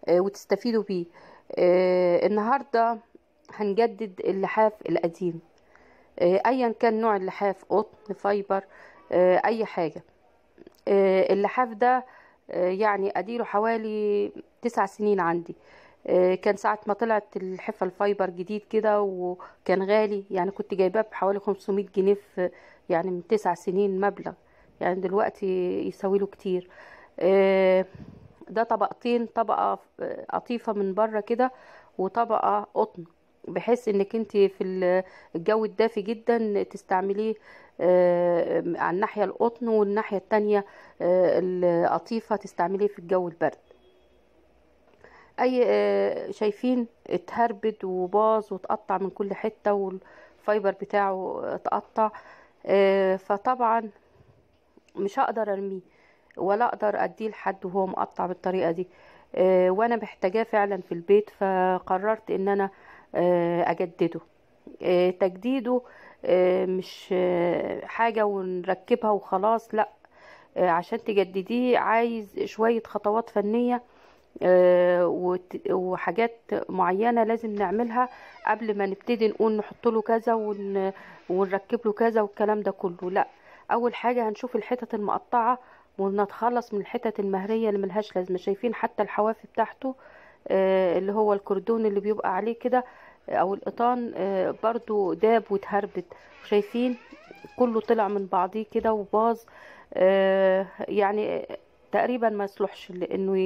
وتستفيدوا بيه. النهاردة هنجدد اللحاف القديم، ايا كان نوع اللحاف، قطن، فايبر، اي حاجة. اللحاف ده يعني اديله حوالي 9 سنين عندي. كان ساعة ما طلعت الحفة الفايبر جديد كده وكان غالي، يعني كنت جايباه بحوالي 500 جنيه في، يعني من 9 سنين مبلغ، يعني دلوقتي يساوي له كتير. آه، ده طبقتين، طبقة قطيفة من بره كده وطبقة قطن، بحيث انك انت في الجو الدافي جدا تستعمليه على الناحية القطن، والناحية التانية القطيفة تستعمليه في الجو البرد. اي شايفين اتهربد وباظ وتقطع من كل حتة، والفايبر بتاعه اتقطع. فطبعا مش هقدر ارميه ولا اقدر اديه لحد وهو مقطع بالطريقة دي. وانا محتاجاه فعلا في البيت، فقررت ان انا اجدده. تجديده مش حاجة ونركبها وخلاص، لا. عشان تجدديه عايز شوية خطوات فنية وحاجات معينة لازم نعملها قبل ما نبتدي نقول نحط له كذا ونركب له كذا والكلام ده كله. لا، اول حاجة هنشوف الحتت المقطعة ونتخلص من الحتت المهرية اللي ملهاش لازمة. شايفين حتى الحواف بتاعته اللي هو الكردون اللي بيبقى عليه كده او القطان برضو داب واتهربت. شايفين كله طلع من بعضيه كده وباظ. يعني تقريبا ما يصلحش لانه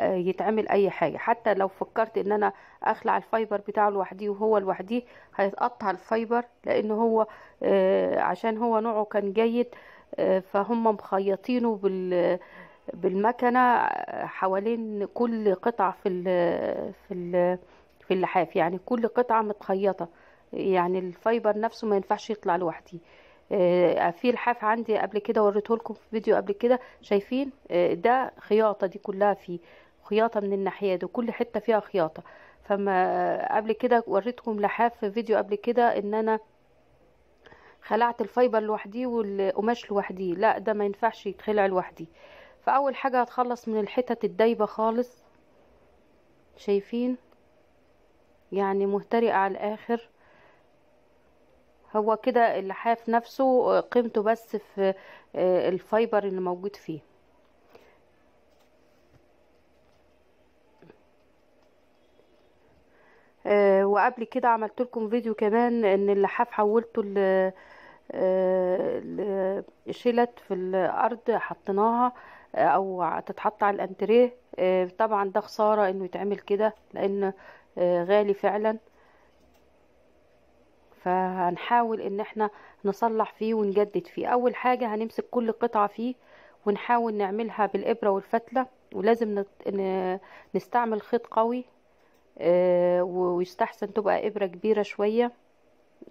يتعمل اي حاجة. حتى لو فكرت ان انا اخلع الفايبر بتاعه لوحديه وهو لوحديه هيتقطع الفايبر، لانه هو عشان هو نوعه كان جيد. فهم مخيطينه بالمكنة حوالين كل قطعة في اللحاف، يعني كل قطعة متخيطة، يعني الفايبر نفسه ما ينفعش يطلع لوحده. في لحاف عندي قبل كده وريته لكم في فيديو قبل كده، شايفين ده خياطة دي كلها فيه، خياطة من الناحية دي وكل حتة فيها خياطة. فما قبل كده وريتكم لحاف في فيديو قبل كده ان انا خلعت الفايبر لوحديه والقماش لوحديه، لا ده ما ينفعش يتخلع لوحديه. فاول حاجة هتخلص من الحتت الدايبة خالص. شايفين يعني مهترئة على الاخر. هو كده اللحاف نفسه قيمته بس في الفايبر اللي موجود فيه. وقبل كده عملت لكم فيديو كمان ان اللحاف حولته شيلت في الارض حطيناها او تتحط على الانتريه. طبعا ده خسارة انه يتعمل كده لان غالي فعلا. فهنحاول ان احنا نصلح فيه ونجدد فيه. اول حاجة هنمسك كل قطعة فيه ونحاول نعملها بالابرة والفتلة، ولازم نستعمل خيط قوي ويستحسن تبقى ابرة كبيرة شوية.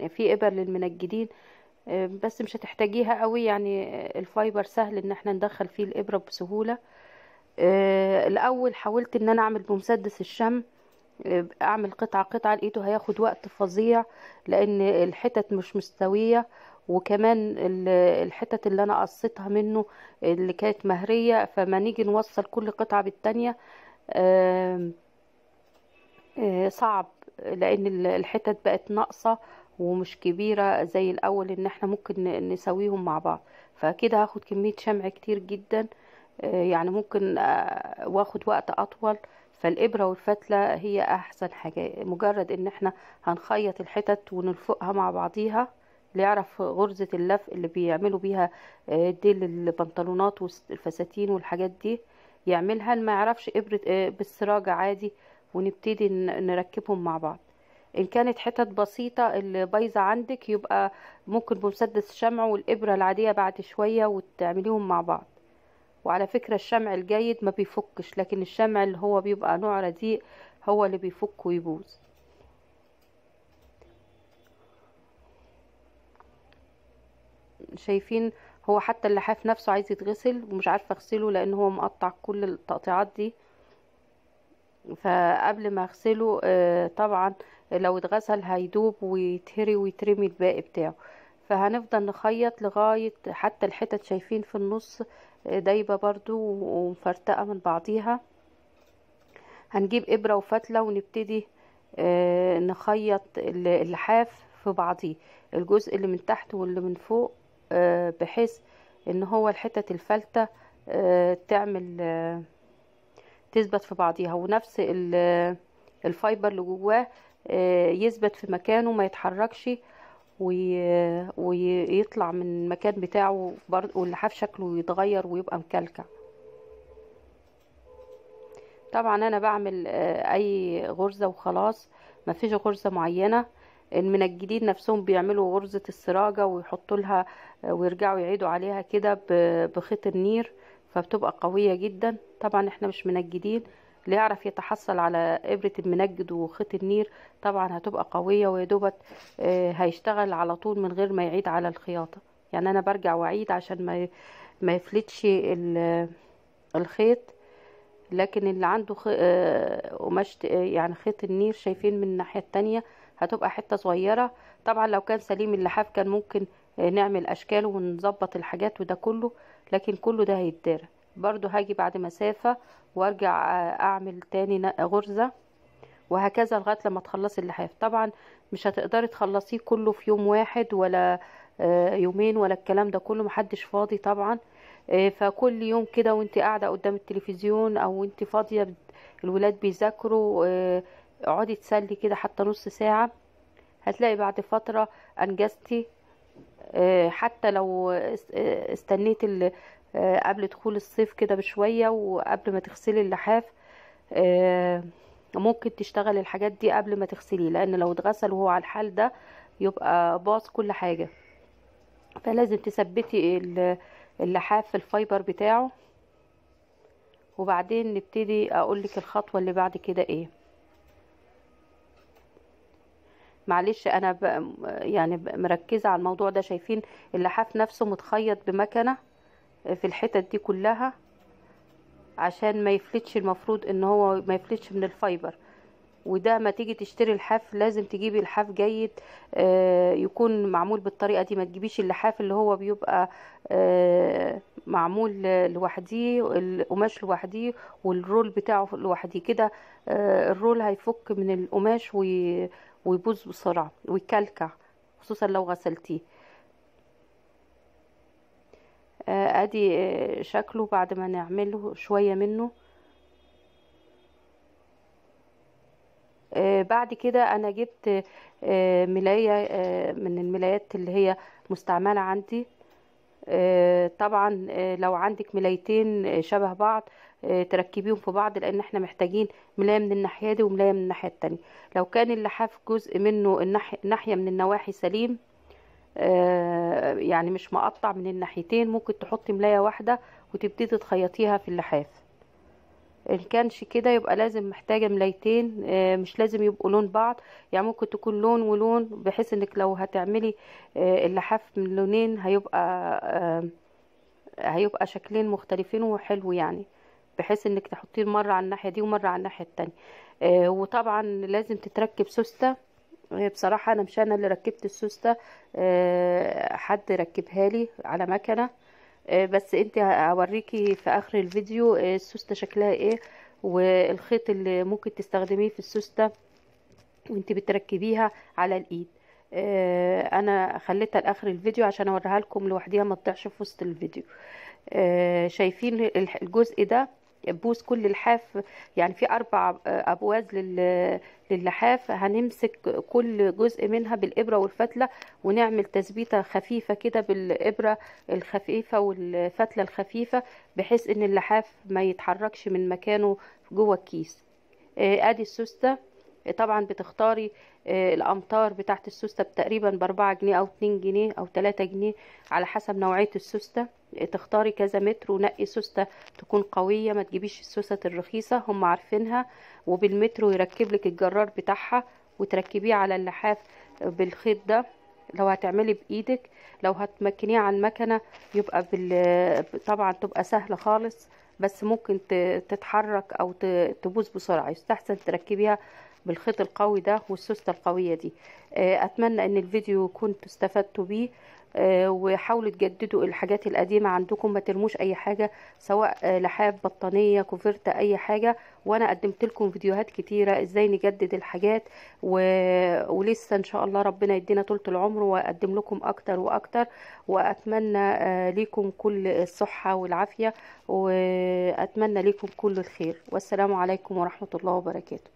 في ابر للمنجدين بس مش هتحتاجيها قوي، يعني الفايبر سهل ان احنا ندخل فيه الابرة بسهولة. الاول حاولت ان انا اعمل بمسدس الشمع، اعمل قطعة قطعة، لقيته هياخد وقت فظيع لان الحتت مش مستوية. وكمان الحتت اللي انا قصيتها منه اللي كانت مهرية، فما نيجي نوصل كل قطعة بالتانية صعب، لان الحتت بقت ناقصة ومش كبيرة زي الاول ان احنا ممكن نسويهم مع بعض. فكده هاخد كمية شمع كتير جدا، يعني ممكن واخد وقت اطول. فالابرة والفتلة هي احسن حاجة. مجرد ان احنا هنخيط الحتت ونلفقها مع بعضيها، اللي يعرف غرزة اللف اللي بيعملوا بيها ديل البنطلونات والفساتين والحاجات دي يعملها. اللي ما يعرفش ابرة بالسراجة عادي، ونبتدي نركبهم مع بعض. ان كانت حتت بسيطة اللي بايظة عندك يبقى ممكن بمسدس شمع والابرة العادية بعد شوية وتعمليهم مع بعض. وعلى فكرة الشمع الجيد ما بيفكش، لكن الشمع اللي هو بيبقى نوع رديء هو اللي بيفك ويبوظ. شايفين هو حتى اللحاف نفسه عايز يتغسل ومش عارفة اغسله لان هو مقطع كل التقطيعات دي. فقبل ما اغسله طبعا لو اتغسل هيدوب ويتهري ويترمي الباقي بتاعه. فهنفضل نخيط لغاية حتى الحتت شايفين في النص دايبة برضو ومفرتقة من بعضيها. هنجيب ابرة وفتلة ونبتدي نخيط اللحاف في بعضيه، الجزء اللي من تحت واللي من فوق، بحيث ان هو الحتت الفلتة تعمل تثبت في بعضيها، ونفس الفايبر اللي جواه يثبت في مكانه ما يتحركش، ويطلع من المكان بتاعه برضه، واللحاف شكله يتغير ويبقى مكلكع. طبعا انا بعمل اي غرزة وخلاص، مفيش غرزة معينة. المنجدين نفسهم بيعملوا غرزة السراجة ويحطوا لها ويرجعوا يعيدوا عليها كده بخيط النير، فبتبقى قوية جدا. طبعا احنا مش منجدين، اللي يعرف يتحصل على ابرة المنجد وخيط النير طبعا هتبقى قوية، ويدوبت هيشتغل على طول من غير ما يعيد على الخياطة. يعني انا برجع واعيد عشان ما يفلتش الخيط. لكن اللي عنده قماش يعني خيط النير، شايفين من الناحية التانية هتبقى حتة صغيرة. طبعا لو كان سليم اللحاف كان ممكن نعمل اشكال ونظبط الحاجات وده كله، لكن كله ده هيتدارى. برضو هاجي بعد مسافة وارجع اعمل تاني غرزة، وهكذا لغاية لما تخلصي اللحاف. طبعا مش هتقدري تخلصيه كله في يوم واحد ولا يومين ولا الكلام ده كله، محدش فاضي طبعا. فكل يوم كده وانت قاعدة قدام التلفزيون او انت فاضية، الولاد بيذاكروا، اقعدي تسلي كده حتى نص ساعة، هتلاقي بعد فترة انجزتي. حتى لو استنيت قبل دخول الصيف كده بشوية وقبل ما تغسلي اللحاف، ممكن تشتغل الحاجات دي قبل ما تغسليه، لان لو اتغسل وهو على الحال ده يبقى باظ كل حاجة. فلازم تثبتي اللحاف في الفايبر بتاعه، وبعدين نبتدي اقولك الخطوة اللي بعد كده ايه. معلش انا يعني مركزة على الموضوع ده. شايفين اللحاف نفسه متخيط بمكنة في الحتت دي كلها عشان ما يفلتش، المفروض ان هو ما يفلتش من الفايبر. وده ما تيجي تشتري الحاف لازم تجيبي الحاف جيد يكون معمول بالطريقة دي. ما تجيبيش اللحاف اللي هو بيبقى معمول لوحديه، القماش لوحديه والرول بتاعه لوحديه كده. الرول هيفك من القماش ويبوظ بسرعة ويكلكع، خصوصا لو غسلتيه. ادي شكله بعد ما نعمله شوية منه. بعد كده انا جبت ملاية من الملايات اللي هي مستعملة عندي. طبعا لو عندك ملايتين شبه بعض تركبيهم في بعض، لان احنا محتاجين ملاية من الناحية دي وملاية من الناحية التانية. لو كان اللحاف جزء منه ناحية من النواحي سليم، يعني مش مقطع من الناحيتين، ممكن تحطي ملاية واحدة وتبتدي تخيطيها في اللحاف. ان كانش كده يبقى لازم محتاجة ملايتين، مش لازم يبقوا لون بعض، يعني ممكن تكون لون ولون، بحيث انك لو هتعملي اللحاف من لونين هيبقى شكلين مختلفين وحلو يعني، بحيث انك تحطيه مرة على الناحية دي ومرة على الناحية التانية. وطبعا لازم تتركب سوستة. بصراحة انا مش انا اللي ركبت السوستة، حد ركبها لي على مكنة. بس انت هوريكي في اخر الفيديو السوستة شكلها ايه، والخيط اللي ممكن تستخدميه في السوستة وانت بتركبيها على الايد. انا خليتها لاخر الفيديو عشان اوريها لكم لوحديها ما تضيعش في وسط الفيديو. شايفين الجزء ده بوز كل الحاف، يعني في 4 ابواز للحاف. هنمسك كل جزء منها بالابره والفتله ونعمل تثبيته خفيفه كده بالابره الخفيفه والفتله الخفيفه، بحيث ان اللحاف ما يتحركش من مكانه جوه الكيس. ادي السوسته. طبعا بتختاري الامتار بتاعت السوسته تقريبا ب4 جنيه او 2 جنيه او 3 جنيه على حسب نوعيه السوسته. تختاري كذا متر ونقي سوسته تكون قويه، ما تجيبيش السوسه الرخيصه هم عارفينها، وبالمتر ويركب لك الجرار بتاعها وتركبيه على اللحاف بالخيط ده لو هتعملي بايدك. لو هتمكنيه على المكنه يبقى طبعا تبقى سهله خالص، بس ممكن تتحرك او تبوظ بسرعه. يستحسن تركبيها بالخيط القوي ده والسوستة القوية دي. اتمنى ان الفيديو كنتوا استفدتوا بيه. وحاولوا تجددوا الحاجات القديمة عندكم، ما ترموش اي حاجة، سواء لحاف، بطانية، كوفرتة، اي حاجة. وانا قدمت لكم فيديوهات كتيرة ازاي نجدد الحاجات ولسه ان شاء الله ربنا يدينا طولة العمر واقدم لكم اكتر واكتر. واتمنى ليكم كل الصحة والعافية، واتمنى ليكم كل الخير، والسلام عليكم ورحمة الله وبركاته.